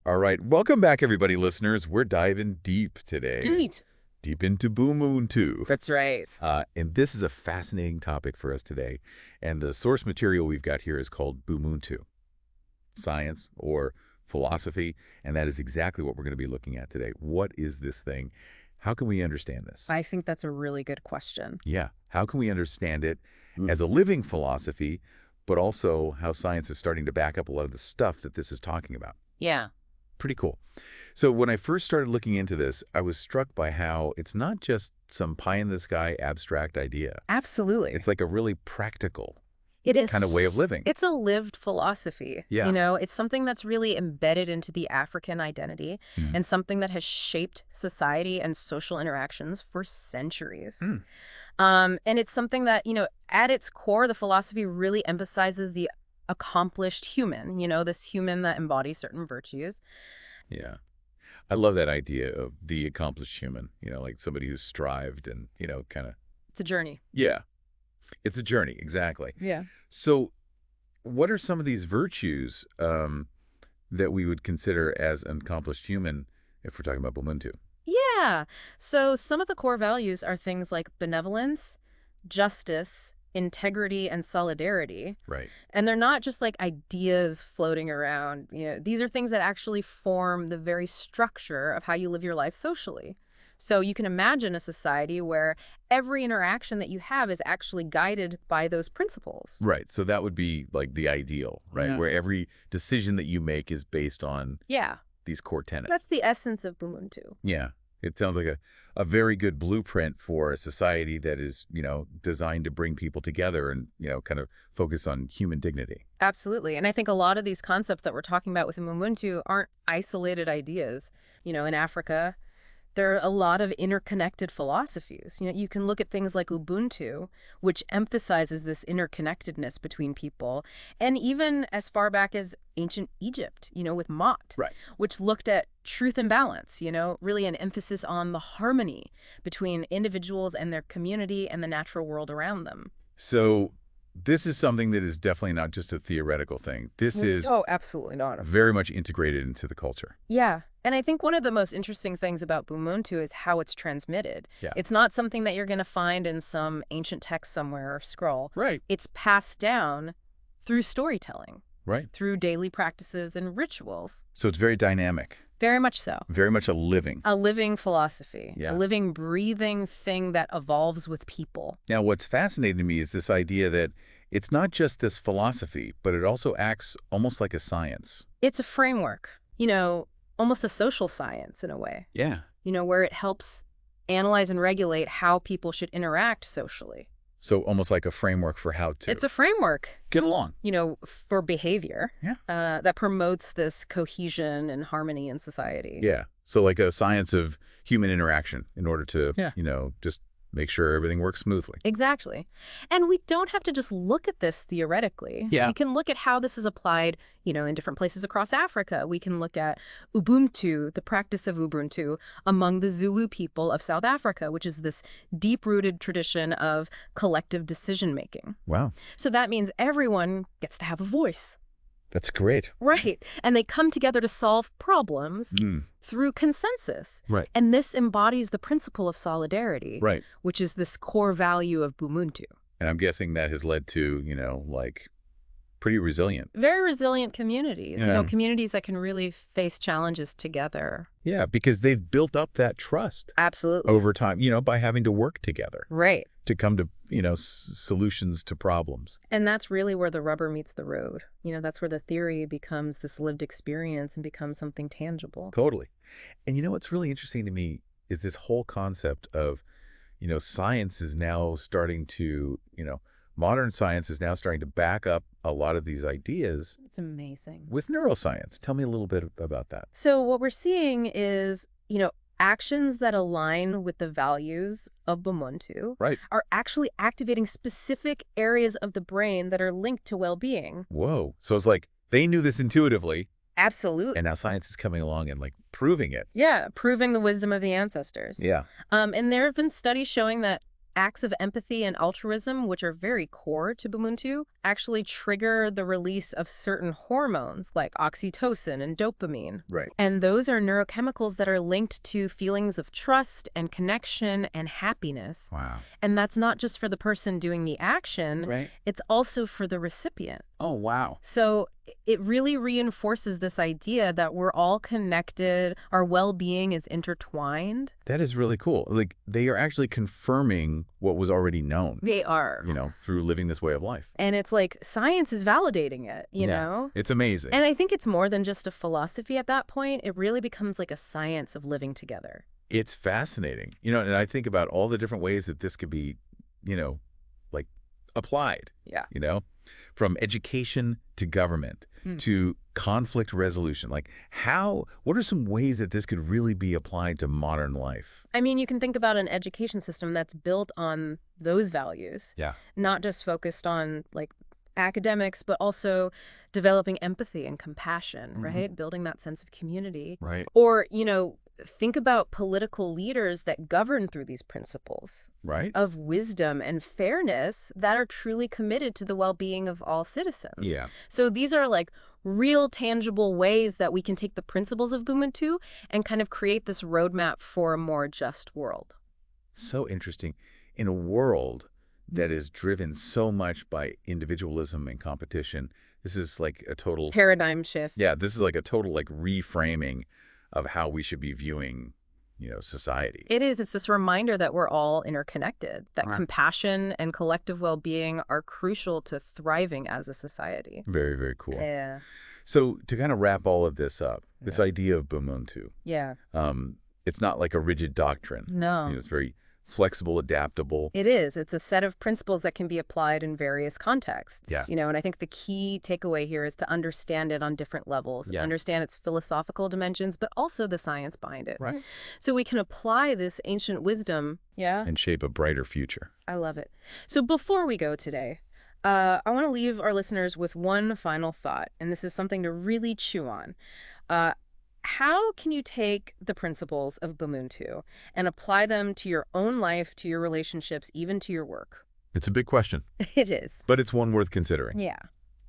All right, welcome back, everybody, listeners. We're diving deep today. Deep into Bumuntu. That's right. And this is a fascinating topic for us today. And the source material we've got here is called Bumuntu, science or philosophy. And that is exactly what we're going to be looking at today. What is this thing? How can we understand this? I think that's a really good question. Yeah. How can we understand it as a living philosophy, but also how science is starting to back up a lot of the stuff that this is talking about? Yeah. Pretty cool. So when I first started looking into this, I was struck by how it's not just some pie-in-the-sky abstract idea. Absolutely. It's like a really practical It kind of way of living. It's a lived philosophy. Yeah. You know, it's something that's really embedded into the African identity and something that has shaped society and social interactions for centuries. And it's something that, you know, at its core, the philosophy really emphasizes the accomplished human, you know, this human that embodies certain virtues. Yeah. I love that idea of the accomplished human, you know, like somebody who's strived and, you know, kind of. It's a journey. Yeah. It's a journey. Exactly. Yeah. So what are some of these virtues that we would consider as an accomplished human if we're talking about Bumuntu? Yeah. So some of the core values are things like benevolence, justice, integrity, and solidarity. Right. And they're not just like ideas floating around. You know, these are things that actually form the very structure of how you live your life socially. So you can imagine a society where every interaction that you have is actually guided by those principles. Right. So that would be like the ideal, right? Yeah. Where every decision that you make is based on these core tenets. That's the essence of Bumuntu. Yeah. It sounds like a very good blueprint for a society that is, you know, designed to bring people together and, you know, kind of focus on human dignity. Absolutely. And I think a lot of these concepts that we're talking about within Ubuntu aren't isolated ideas. You know, in Africa, there are a lot of interconnected philosophies. You know, you can look at things like Ubuntu, which emphasizes this interconnectedness between people, and even as far back as ancient Egypt, you know, with Mott, which looked at truth and balance, you know, really an emphasis on the harmony between individuals and their community and the natural world around them. So this is something that is definitely not just a theoretical thing. This is absolutely not. Very much integrated into the culture. Yeah. And I think one of the most interesting things about Bumuntu is how it's transmitted. Yeah. It's not something that you're going to find in some ancient text somewhere or scroll. Right. It's passed down through storytelling. Right. Through daily practices and rituals. So it's very dynamic. Very much so. Very much a living philosophy. Yeah. A living, breathing thing that evolves with people. Now, what's fascinating to me is this idea that it's not just this philosophy, but it also acts almost like a science. It's a framework, you know, almost a social science in a way. Yeah. You know, where it helps analyze and regulate how people should interact socially. So almost like a framework for how to. It's a framework. Get along. You know, for behavior. Yeah. That promotes this cohesion and harmony in society. Yeah. So like a science of human interaction in order to, Yeah. you know, just make sure everything works smoothly. Exactly. And we don't have to just look at this theoretically. Yeah. We can look at how this is applied, you know, in different places across Africa. We can look at Ubuntu, the practice of Ubuntu, among the Zulu people of South Africa, which is this deep-rooted tradition of collective decision-making. Wow. So that means everyone gets to have a voice. That's great. Right. And they come together to solve problems through consensus. Right. And this embodies the principle of solidarity, Right. which is this core value of Bumuntu. And I'm guessing that has led to, you know, like pretty resilient. Very resilient communities, you Yeah. know, communities that can really face challenges together. Yeah, because they've built up that trust Absolutely. over time, you know, by having to work together Right. to come to, you know, solutions to problems. And that's really where the rubber meets the road. You know, that's where the theory becomes this lived experience and becomes something tangible. Totally. And you know what's really interesting to me is this whole concept of, you know, science is now starting to, you know, modern science is now starting to back up a lot of these ideas It's amazing. with neuroscience. Tell me a little bit about that. So what we're seeing is, you know, actions that align with the values of Bumuntu Right. are actually activating specific areas of the brain that are linked to well-being. Whoa. So it's like they knew this intuitively, Absolutely. and now science is coming along and like proving it. Yeah, proving the wisdom of the ancestors. Yeah. And there have been studies showing that acts of empathy and altruism, which are very core to Bumuntu, actually trigger the release of certain hormones like oxytocin and dopamine. Right. And those are neurochemicals that are linked to feelings of trust and connection and happiness. Wow. And that's not just for the person doing the action, Right. it's also for the recipient. Oh, wow. So it really reinforces this idea that we're all connected, our well-being is intertwined. That is really cool. Like, they are actually confirming what was already known, They are. through living this way of life. And it's like science is validating it, you Yeah. know? It's amazing. And I think it's more than just a philosophy at that point. It really becomes like a science of living together. It's fascinating. And I think about all the different ways that this could be, like applied, Yeah. from education to government to conflict resolution. Like what are some ways that this could really be applied to modern life? I mean, you can think about an education system that's built on those values. Yeah. Not just focused on like academics, but also developing empathy and compassion, right? Building that sense of community. Right. Or, think about political leaders that govern through these principles Right. of wisdom and fairness that are truly committed to the well-being of all citizens. Yeah. So these are like real tangible ways that we can take the principles of Bumuntu and kind of create this roadmap for a more just world. So interesting. In a world that is driven so much by individualism and competition, this is like a total Paradigm shift. Yeah, this is like a total like reframing of how we should be viewing, society. It is. It's this reminder that we're all interconnected, that Right. compassion and collective well-being are crucial to thriving as a society. Very, very cool. Yeah. So to kind of wrap all of this up, this idea of Bumuntu, Yeah. it's not like a rigid doctrine. No. It's very flexible, adaptable. It is. It's a set of principles that can be applied in various contexts. Yeah. And I think the key takeaway here is to understand it on different levels, Yeah. understand its philosophical dimensions, but also the science behind it. Right. So we can apply this ancient wisdom. Yeah. And shape a brighter future. I love it. So before we go today, I want to leave our listeners with one final thought, and this is something to really chew on. How can you take the principles of Bumuntu and apply them to your own life, to your relationships, even to your work? It's a big question, It is. but it's one worth considering. Yeah,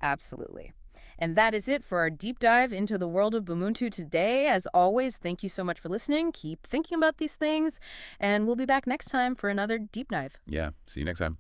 absolutely. And that is it for our deep dive into the world of Bumuntu today. As always, thank you so much for listening. Keep thinking about these things, and we'll be back next time for another deep dive. Yeah. See you next time.